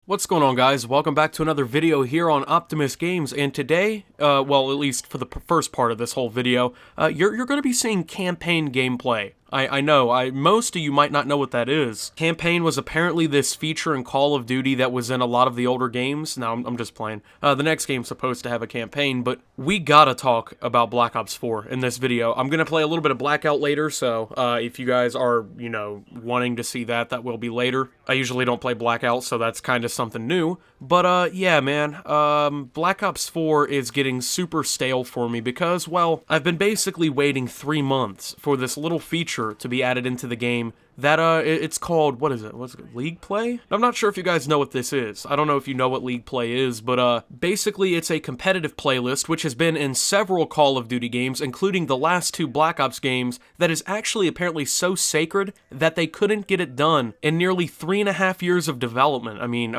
What's going on, guys? Welcome back to another video here on Optimus Games, and today, well, at least for the first part of this whole video, you're going to be seeing campaign gameplay. I know, most of you might not know what that is. Campaign was apparently this feature in Call of Duty that was in a lot of the older games. No, I'm just playing. The next game's supposed to have a campaign, but we gotta talk about Black Ops 4 in this video. I'm gonna play a little bit of Blackout later, so if you guys are, wanting to see that, that will be later. I usually don't play Blackout, so that's kind of something new. But, yeah, man, Black Ops 4 is getting super stale for me because, well, I've been basically waiting 3 months for this little feature to be added into the game that, it's called, what's it, League Play? I'm not sure if you guys know what this is. I don't know if you know what League Play is, but, basically it's a competitive playlist which has been in several Call of Duty games, including the last 2 Black Ops games, that is actually apparently so sacred that they couldn't get it done in nearly 3.5 years of development. I mean,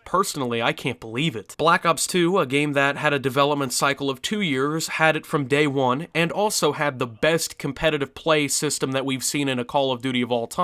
personally, I can't believe it. Black Ops 2, a game that had a development cycle of 2 years, had it from day one, and also had the best competitive play system that we've seen in a Call of Duty of all time.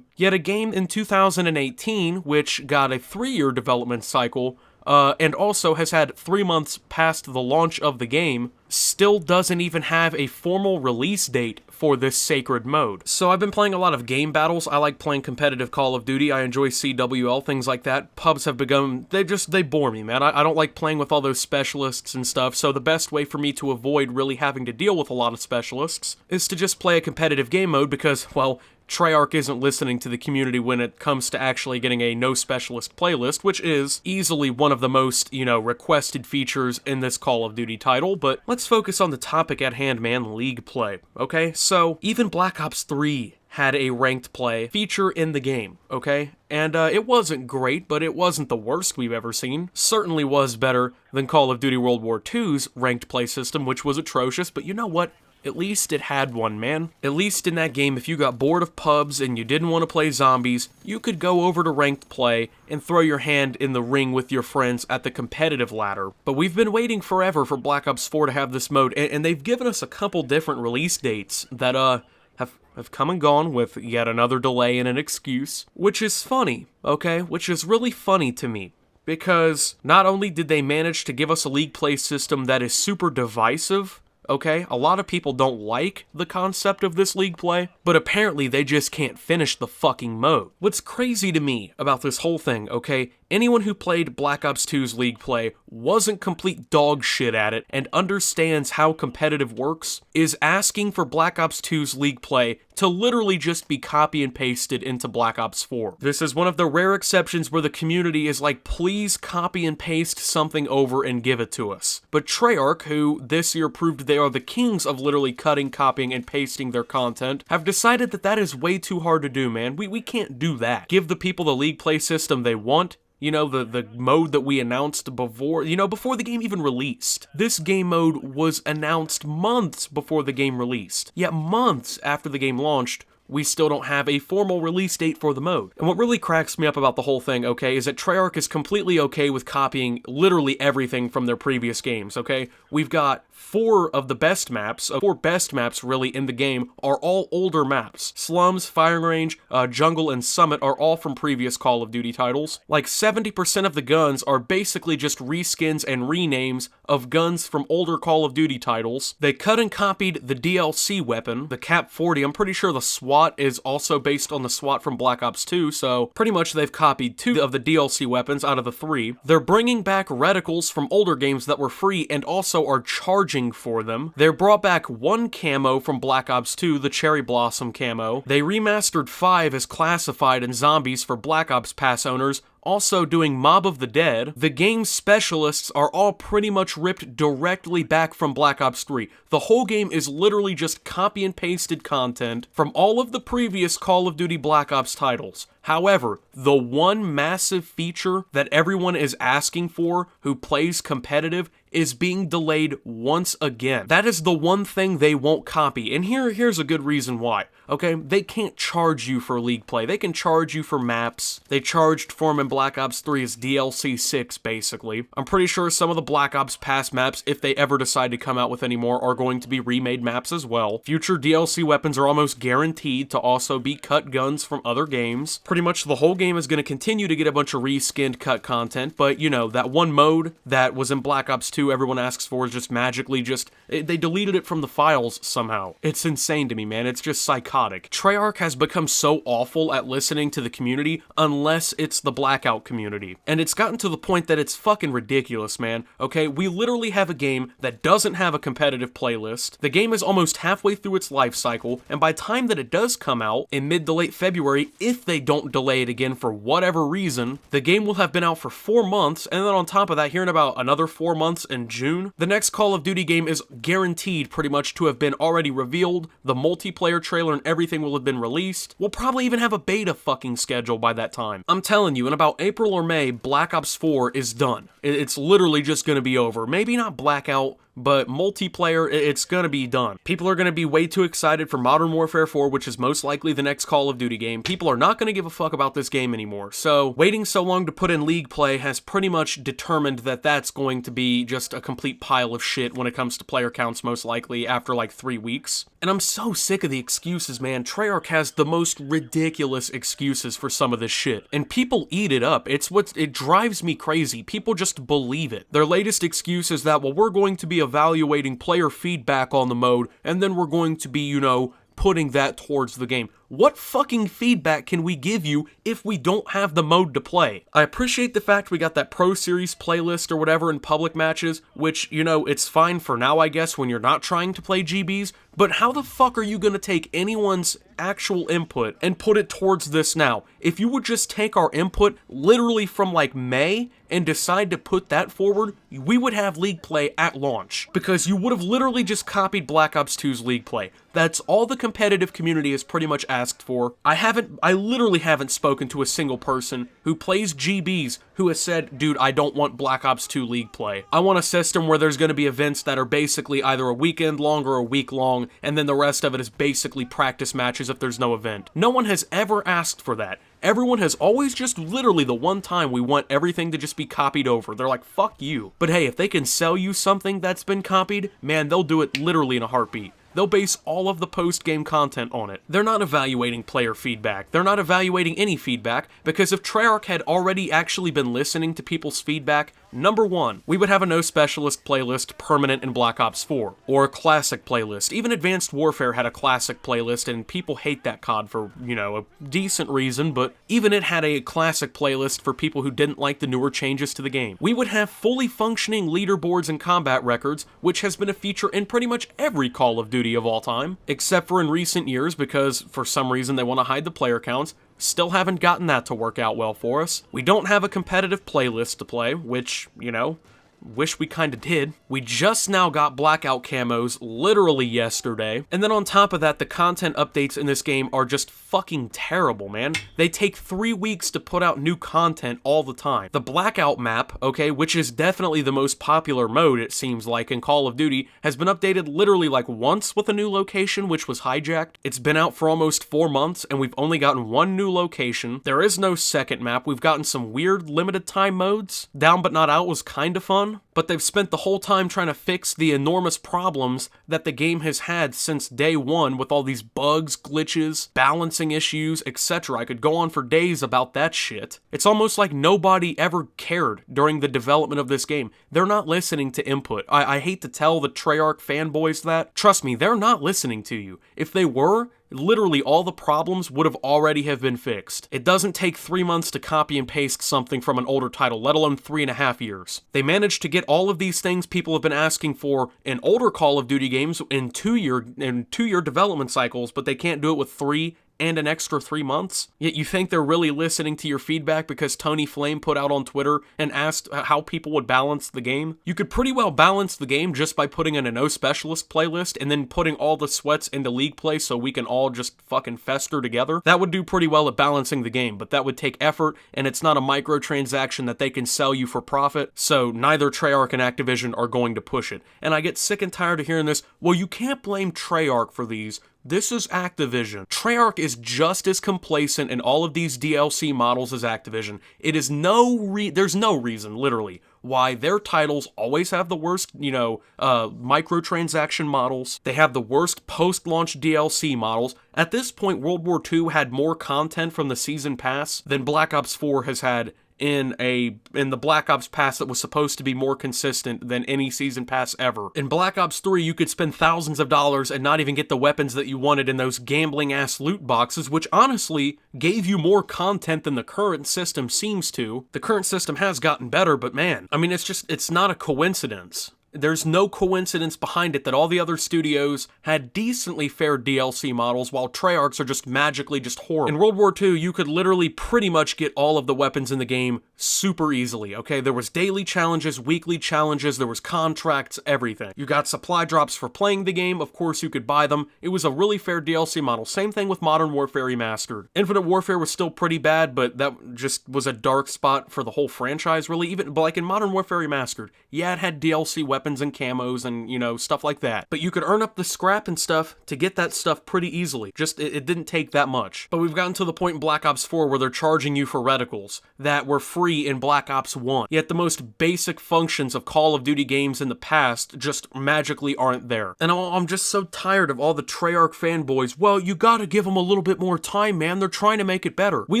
Yet a game in 2018, which got a 3-year development cycle, and also has had 3 months past the launch of the game, still doesn't even have a formal release date for this sacred mode. So I've been playing a lot of game battles. I like playing competitive Call of Duty. I enjoy CWL, things like that. Pubs have begun, they bore me, man. I don't like playing with all those specialists and stuff, so the best way for me to avoid really having to deal with a lot of specialists is to just play a competitive game mode because, well, Treyarch isn't listening to the community when it comes to actually getting a no specialist playlist, which is easily one of the most, requested features in this Call of Duty title. But let's focus on the topic at hand, man, League Play, okay? So, even Black Ops 3 had a ranked play feature in the game, okay? And it wasn't great, but it wasn't the worst we've ever seen. Certainly was better than Call of Duty World War II's ranked play system, which was atrocious, but you know what? At least it had one, man. At least in that game, if you got bored of pubs and you didn't want to play zombies, you could go over to ranked play and throw your hand in the ring with your friends at the competitive ladder. But we've been waiting forever for Black Ops 4 to have this mode, and they've given us a couple different release dates that, have come and gone with yet another delay and an excuse, which is funny, okay? Which is really funny to me. Because not only did they manage to give us a League Play system that is super divisive, okay, a lot of people don't like the concept of this League Play, but apparently they just can't finish the fucking mode. What's crazy to me about this whole thing, okay, anyone who played Black Ops 2's League Play wasn't complete dog shit at it and understands how competitive works, is asking for Black Ops 2's League Play to literally just be copy and pasted into Black Ops 4. This is one of the rare exceptions where the community is like, please copy and paste something over and give it to us. But Treyarch, who this year proved they are the kings of literally cutting, copying, and pasting their content, have decided that that is way too hard to do, man. We can't do that. Give the people the League Play system they want. The mode that we announced before, before the game even released. This game mode was announced months before the game released. Yet months after the game launched, we still don't have a formal release date for the mode. And what really cracks me up about the whole thing, okay, is that Treyarch is completely okay with copying literally everything from their previous games, okay? We've got 4 of the best maps, 4 best maps really in the game, are all older maps. Slums, Firing Range, Jungle, and Summit are all from previous Call of Duty titles. Like 70% of the guns are basically just reskins and renames of guns from older Call of Duty titles. They cut and copied the DLC weapon, the Cap 40. I'm pretty sure the SWAT is also based on the SWAT from Black Ops 2, so pretty much they've copied 2 of the DLC weapons out of the 3. They're bringing back reticles from older games that were free and also are charging for them. They brought back 1 camo from Black Ops 2, the Cherry Blossom camo. They remastered 5 as classified and zombies for Black Ops Pass owners, also doing Mob of the Dead. The game's specialists are all pretty much ripped directly back from Black Ops 3. The whole game is literally just copy and pasted content from all of the previous Call of Duty Black Ops titles. However, the one massive feature that everyone is asking for who plays competitive is being delayed once again. That is the one thing they won't copy, and here's a good reason why. Okay, they can't charge you for League Play. They can charge you for maps. They charged for them in Black Ops 3's DLC 6, basically. I'm pretty sure some of the Black Ops Pass maps, if they ever decide to come out with any more, are going to be remade maps as well. Future DLC weapons are almost guaranteed to also be cut guns from other games. Pretty much the whole game is going to continue to get a bunch of reskinned cut content, but you know, that one mode that was in Black Ops 2 everyone asks for is just magically they deleted it from the files somehow. It's insane to me, man. It's just psychotic. Treyarch has become so awful at listening to the community unless it's the Blackout community. And it's gotten to the point that it's fucking ridiculous, man. Okay, we literally have a game that doesn't have a competitive playlist. The game is almost halfway through its life cycle, and by the time that it does come out in mid to late February, if they don't delay it again for whatever reason, the game will have been out for 4 months, and then on top of that, hearing about another 4 months in June, the next Call of Duty game is guaranteed pretty much to have been already revealed. The multiplayer trailer and everything will have been released. We'll probably even have a beta fucking schedule by that time. I'm telling you, in about April or May, Black Ops 4 is done. It's literally just gonna be over. Maybe not Blackout, but multiplayer, it's gonna be done. People are gonna be way too excited for Modern Warfare 4, which is most likely the next Call of Duty game. People are not gonna give a fuck about this game anymore. So, waiting so long to put in League play has pretty much determined that that's going to be just a complete pile of shit when it comes to player counts, most likely after like 3 weeks. And I'm so sick of the excuses, man. Treyarch has the most ridiculous excuses for some of this shit. And people eat it up. It drives me crazy. People just believe it. Their latest excuse is that, well, we're going to be evaluating player feedback on the mode, and then we're going to be, you know, putting that towards the game. What fucking feedback can we give you if we don't have the mode to play? I appreciate the fact we got that Pro Series playlist or whatever in public matches, which, you know, it's fine for now, I guess, when you're not trying to play GBs, but how the fuck are you gonna take anyone's actual input and put it towards this now? If you would just take our input literally from like May and decide to put that forward, we would have League play at launch, because you would have literally just copied Black Ops 2's League play. That's all the competitive community has pretty much asked for. I literally haven't spoken to a single person who plays GBs who has said, dude, I don't want Black Ops 2 League play. I want a system where there's going to be events that are basically either a weekend long or a week long, and then the rest of it is basically practice matches if there's no event. No one has ever asked for that. Everyone has always just literally the one time we want everything to just be copied over. They're like, fuck you. But hey, if they can sell you something that's been copied, man, they'll do it literally in a heartbeat. They'll base all of the post-game content on it. They're not evaluating player feedback. They're not evaluating any feedback, because if Treyarch had already actually been listening to people's feedback, number one, we would have a no specialist playlist permanent in Black Ops 4, or a classic playlist. Even Advanced Warfare had a classic playlist, and people hate that COD for, you know, a decent reason, but even it had a classic playlist for people who didn't like the newer changes to the game. We would have fully functioning leaderboards and combat records, which has been a feature in pretty much every Call of Duty of all time, except for in recent years, because for some reason they want to hide the player counts. Still haven't gotten that to work out well for us. We don't have a competitive playlist to play, which, you know, wish we kinda did. We just now got Blackout camos literally yesterday, and then on top of that, the content updates in this game are just fucking terrible, man. They take 3 weeks to put out new content all the time. The Blackout map, okay, which is definitely the most popular mode, it seems like, in Call of Duty, has been updated literally like once with a new location, which was hijacked. It's been out for almost 4 months, and we've only gotten one new location. There is no second map. We've gotten some weird limited time modes. Down But Not Out was kinda fun, but they've spent the whole time trying to fix the enormous problems that the game has had since day one, with all these bugs, glitches, balancing issues, etc. I could go on for days about that shit. It's almost like nobody ever cared during the development of this game. They're not listening to input. I hate to tell the Treyarch fanboys that. Trust me, they're not listening to you. If they were, literally all the problems would have already have been fixed. It doesn't take 3 months to copy and paste something from an older title, let alone 3.5 years. They managed to get all of these things people have been asking for in older Call of Duty games in two-year development cycles, but they can't do it with 3 and an extra 3 months? Yet you think they're really listening to your feedback because Tony Flame put out on Twitter and asked how people would balance the game? You could pretty well balance the game just by putting in a no specialist playlist and then putting all the sweats into League play so we can all just fucking fester together. That would do pretty well at balancing the game, but that would take effort, and it's not a microtransaction that they can sell you for profit, so neither Treyarch and Activision are going to push it. And I get sick and tired of hearing this, well, you can't blame Treyarch for these. This is Activision. Treyarch is just as complacent in all of these DLC models as Activision. It is there's no reason, literally, why their titles always have the worst, microtransaction models. They have the worst post-launch DLC models. At this point, World War II had more content from the Season Pass than Black Ops 4 has had in the Black Ops Pass that was supposed to be more consistent than any Season Pass ever. In Black Ops 3, you could spend thousands of dollars and not even get the weapons that you wanted in those gambling-ass loot boxes, which honestly gave you more content than the current system seems to. The current system has gotten better, but man, I mean, it's not a coincidence. There's no coincidence behind it that all the other studios had decently fair DLC models while Treyarch's are just magically just horrible. In World War II, you could literally pretty much get all of the weapons in the game super easily, okay? There was daily challenges, weekly challenges, there was contracts, everything. You got supply drops for playing the game, of course you could buy them. It was a really fair DLC model. Same thing with Modern Warfare Remastered. Infinite Warfare was still pretty bad, but that just was a dark spot for the whole franchise, really. Even like in Modern Warfare Remastered, yeah, it had DLC weapons and camos and, stuff like that. But you could earn up the scrap and stuff to get that stuff pretty easily. Just, it didn't take that much. But we've gotten to the point in Black Ops 4 where they're charging you for reticles that were free in Black Ops 1. Yet the most basic functions of Call of Duty games in the past just magically aren't there. And I'm just so tired of all the Treyarch fanboys. Well, you gotta give them a little bit more time, man. They're trying to make it better. We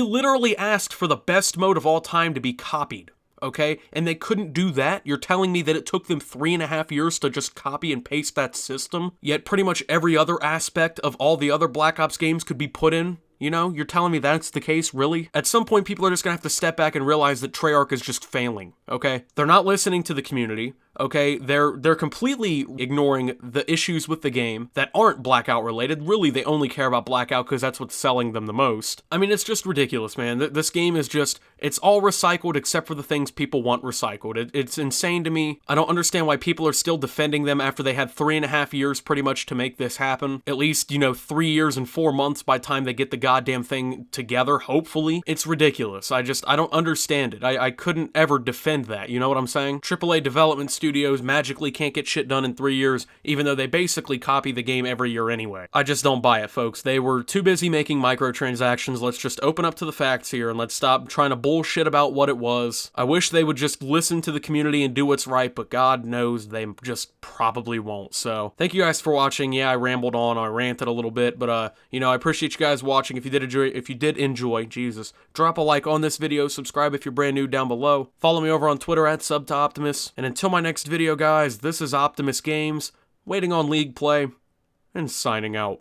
literally asked for the best mode of all time to be copied. Okay, and they couldn't do that? You're telling me that it took them 3.5 years to just copy and paste that system? Yet pretty much every other aspect of all the other Black Ops games could be put in? You're telling me that's the case, really? At some point, people are just gonna have to step back and realize that Treyarch is just failing, okay? They're not listening to the community, okay? They're completely ignoring the issues with the game that aren't Blackout related. Really, they only care about Blackout because that's what's selling them the most. I mean, it's just ridiculous, man. This game is just, it's all recycled except for the things people want recycled. It's insane to me. I don't understand why people are still defending them after they had 3.5 years pretty much to make this happen. At least, 3 years and 4 months by the time they get the goddamn thing together, hopefully. It's ridiculous. I don't understand it. I couldn't ever defend that, you know what I'm saying? AAA development studios magically can't get shit done in 3 years, even though they basically copy the game every year anyway. I just don't buy it, folks. They were too busy making microtransactions. Let's just open up to the facts here and let's stop trying to bullshit about what it was. I wish they would just listen to the community and do what's right, but God knows they just probably won't. So, thank you guys for watching. Yeah, I rambled on, I ranted a little bit, but I appreciate you guys watching. If you did enjoy, Jesus, drop a like on this video, subscribe if you're brand new down below. Follow me over on Twitter at @SubToOptimus. And until my next video, guys, this is Optimus Games, waiting on League play, and signing out.